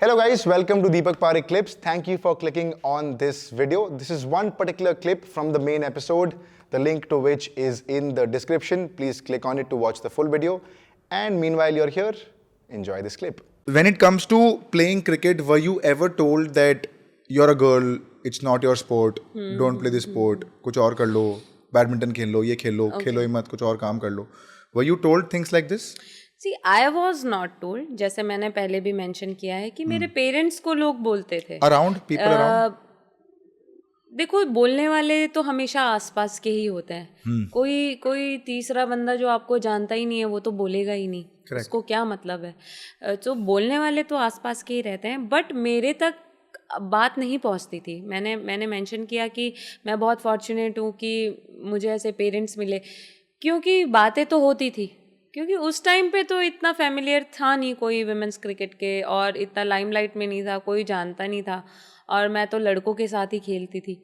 Hello guys, welcome to Deepak Parekh Clips. Thank you for clicking on this video. This is one particular clip from the main episode, the link to which is in the description. Please click on it to watch the full video. And meanwhile you're here, enjoy this clip. When it comes to playing cricket, were you ever told that you're a girl, it's not your sport, don't play this sport, कुछ और कर लो, badminton खेल लो, ये खेल लो, खेलो ही मत, कुछ और काम कर लो. Were you told things like this? See, I was not told. जैसे मैंने पहले भी मेंशन किया है कि मेरे पेरेंट्स को लोग बोलते थे. Around people around? देखो, बोलने वाले तो हमेशा आसपास के ही होते हैं. कोई तीसरा बंदा जो आपको जानता ही नहीं है वो तो बोलेगा ही नहीं. उसको क्या मतलब है. तो बोलने वाले तो आसपास के ही रहते हैं. बट मेरे तक बात नहीं पहुंचती थी. मैंने मेंशन किया कि मैं बहुत फॉर्चुनेट हूँ कि मुझे ऐसे पेरेंट्स मिले, क्योंकि बातें तो होती थी. क्योंकि उस टाइम पे तो इतना फैमिलियर था नहीं कोई विमेंस क्रिकेट के, और इतना लाइमलाइट में नहीं था, कोई जानता नहीं था, और मैं तो लड़कों के साथ ही खेलती थी.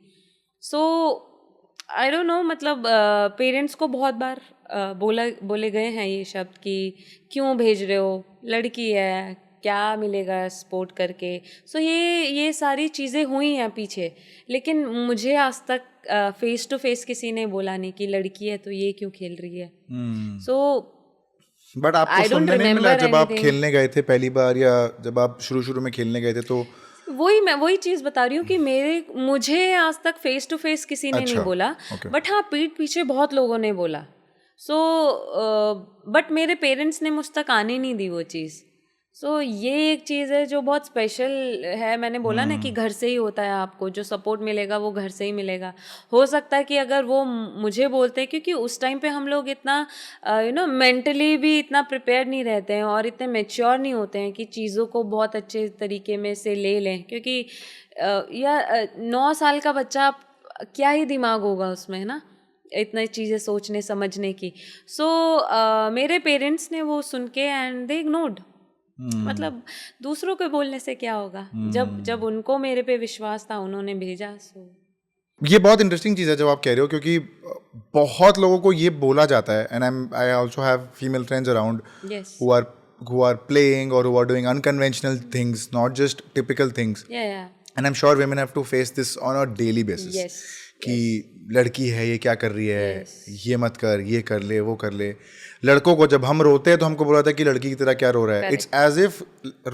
सो आई डोंट नो, मतलब पेरेंट्स को बहुत बार बोले गए हैं ये शब्द कि क्यों भेज रहे हो, लड़की है, क्या मिलेगा स्पोर्ट करके. सो ये सारी चीज़ें हुई हैं पीछे, लेकिन मुझे आज तक फेस टू फेस किसी ने बोला नहीं कि लड़की है तो ये क्यों खेल रही है. सो बट आपको सुनने नहीं मिला जब आप खेलने गए थे पहली बार, या जब आप शुरू में खेलने गए थे? तो मैं वही चीज़ बता रही हूँ कि मुझे आज तक फेस टू फेस किसी ने नहीं बोला. बट हाँ, पीठ पीछे बहुत लोगों ने बोला. सो बट मेरे पेरेंट्स ने मुझ तक आने नहीं दी वो चीज़. सो ये एक चीज़ है जो बहुत स्पेशल है. मैंने बोला ना कि घर से ही होता है, आपको जो सपोर्ट मिलेगा वो घर से ही मिलेगा. हो सकता है कि अगर वो मुझे बोलते हैं, क्योंकि उस टाइम पे हम लोग इतना मेंटली भी इतना प्रिपेयर नहीं रहते हैं और इतने मैच्योर नहीं होते हैं कि चीज़ों को बहुत अच्छे तरीके में से ले लें. क्योंकि 9 साल का बच्चा, क्या ही दिमाग होगा उसमें, है ना, इतनी चीज़ें सोचने समझने की. सो मेरे पेरेंट्स ने वो सुन के एंड दे इग्नोर्ड. मतलब दूसरों के बोलने से क्या होगा. जब उनको मेरे पे विश्वास था, उन्होंने भेजा. ये बहुत इंटरेस्टिंग चीज़ है जब आप कह रहे हो, क्योंकि बहुत लोगों को ये बोला जाता है. And I also have female friends around who are playing or who are doing unconventional things, not just typical things. And I'm sure women have to face this on a daily basis. कि लड़की है, ये क्या कर रही है, ये मत कर, ये कर ले, वो कर ले. लड़कों को जब हम रोते हैं तो हमको बोला था कि लड़की की तरह क्या रो रहा है. इट्स एज इफ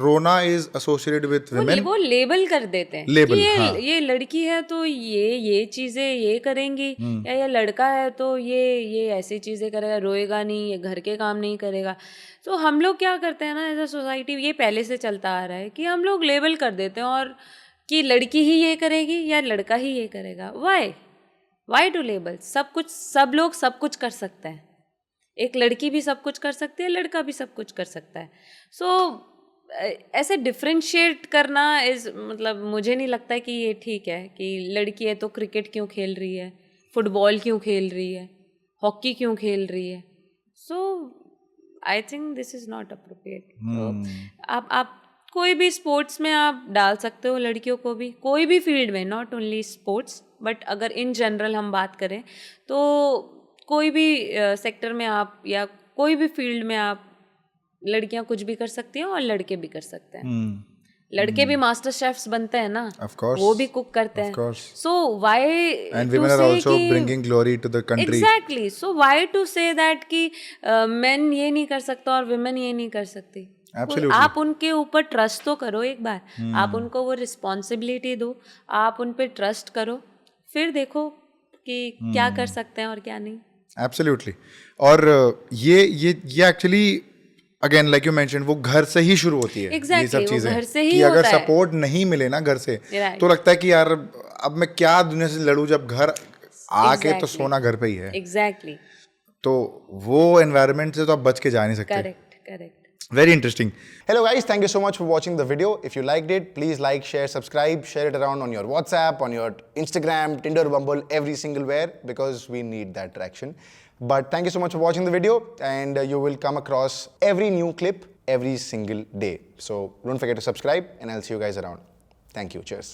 रोना इज एसोसिएटेड विद वुमेन. वो लेबल कर देते हैं लेबल, ये लड़की है तो ये चीजें ये करेंगी, या ये लड़का है तो ये ऐसी चीजें करेगा, रोएगा नहीं, ये घर के काम नहीं करेगा. तो हम लोग क्या करते हैं ना, एज अ सोसाइटी, ये पहले से चलता आ रहा है कि हम लोग लेबल कर देते हैं, और कि लड़की ही ये करेगी या लड़का ही ये करेगा. Why to label? सब लोग सब कुछ कर सकते हैं. एक लड़की भी सब कुछ कर सकती है, लड़का भी सब कुछ कर सकता है. सो ऐसे डिफ्रेंशिएट करना मतलब मुझे नहीं लगता है कि ये ठीक है. कि लड़की है तो क्रिकेट क्यों खेल रही है, फुटबॉल क्यों खेल रही है, हॉकी क्यों खेल रही है. So I think this is not appropriate. आप कोई भी स्पोर्ट्स में आप डाल सकते हो लड़कियों को भी, कोई भी फील्ड में, नॉट ओनली स्पोर्ट्स, बट अगर इन जनरल हम बात करें तो कोई भी सेक्टर में आप, या कोई भी फील्ड में आप, लड़कियां कुछ भी कर सकती हैं और लड़के भी कर सकते हैं. लड़के भी मास्टर शेफ्स बनते हैं ना, वो भी कुक करते हैं. So why, and women are also bringing glory to the country. Exactly. So why to say that कि मेन ये नहीं कर सकता और वुमेन ये नहीं कर सकती. आप उनके ऊपर ट्रस्ट तो करो एक बार. आप उनको वो रिस्पॉन्सिबिलिटी दो, आप उन पे ट्रस्ट करो, फिर देखो कि क्या कर सकते हैं और क्या नहीं. एब्सोल्युटली. और ये actually again like you mentioned, वो घर से ही शुरू होती है. ये सब चीजें घर से ही कि अगर सपोर्ट नहीं मिले ना घर से, तो लगता है कि यार अब मैं क्या दुनिया से लड़ूं, जब घर आके तो सोना घर पे ही है. एग्जैक्टली. तो वो एनवायरनमेंट से तो आप बच के जा नहीं सकते. Correct. Very interesting. Hello guys, thank you so much for watching the video. If you liked it, please like, share, subscribe, share it around on your WhatsApp, on your Instagram, Tinder, Bumble, every single where, because we need that traction. But thank you so much for watching the video, and you will come across every new clip every single day. So don't forget to subscribe, and I'll see you guys around. Thank you. Cheers.